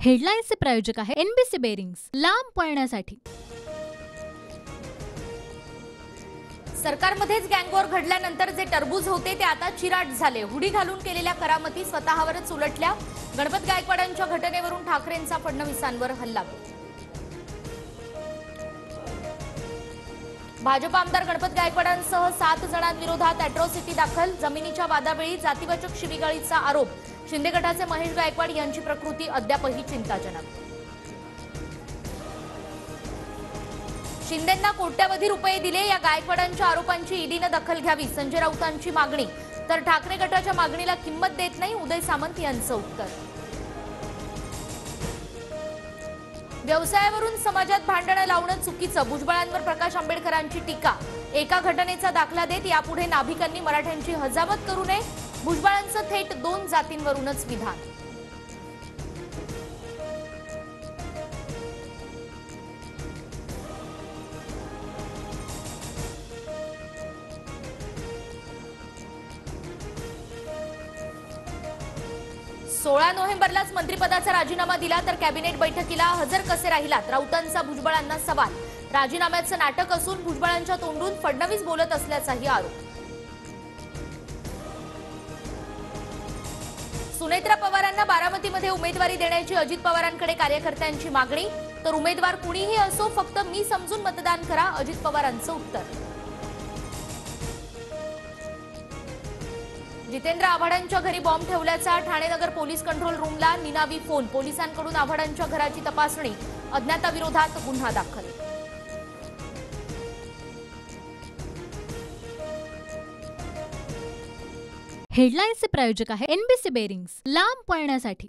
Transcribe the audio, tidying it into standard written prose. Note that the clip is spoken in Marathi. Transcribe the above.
हेडलाईन्सचे प्रायोजक आहे एनबीसी बेरिंग्स, लांब पळण्यासाठी। सरकारमध्येच गँगवॉर घडल्यानंतर जे टरबूज होते ते आता चिराट झाले। हुडी घालून केलेल्या करामती स्वतःवरच उलटल्या। गणपत गायकवाडांच्या घटनेवरून ठाकरेंचा फडणवीसांवर हल्ला। भाजप आमदार गणपत गायकवाडांसह 7 जणांविरोधात अॅट्रॉसिटी दाखल। जमिनीच्या वादावेळी जातीवाचक शिवीगाळीचा आरोप। शिंदे गटाचे महेश गायकवाड यांची प्रकृती अद्यापही चिंताजनक। शिंदेंना कोट्यवधी रुपये दिले या गायकवाडांच्या आरोपांची ईडीने दखल घ्यावी, संजय राऊतांची मागणी। तर ठाकरे गटाच्या मागणीला किंमत देत नाही, उदय सामंत यांचं उत्तर। व्यवसायावरून समाजात भांडणं लावणं चुकीचं, भुजबळांवर प्रकाश आंबेडकरांची टीका। एका घटनेचा दाखला देत यापुढे नाभिकांनी मराठ्यांची हजामत करू नये, भुजबळांचं थेट 2 जातींवरूनच विधान। सोळा नोव्हेंबरलाच मंत्रिपदाचा राजीनामा दिला तर कॅबिनेट बैठकीला हजर कसे राहिलात, राऊतांचा भुजबळांना सवाल। राजीनाम्याचं नाटक असून भुजबळांच्या तोंडून फडणवीस बोलत असल्याचाही आरोप। सुनेत्रा पवारांना बारामतीमध्ये उमेदवारी देण्याची अजित पवारांकडे कार्यकर्त्यांची मागणी। तर उमेदवार कुणीही असो, फक्त मी समजून मतदान करा, अजित पवारांचं उत्तर। जितेंद्र आव्हाडांच्या घरी बॉम्ब ठेवल्याचा ठाणे नगर पोलीस कंट्रोल रूमला निनावी फोन। पोलिसांकडून आव्हाडांच्या घराची तपासणी, अज्ञाताविरोधात गुन्हा दाखल। हेडलाईन्सचे प्रायोजक आहे एनबीसी बेरिंग्स, लांब पळण्यासाठी।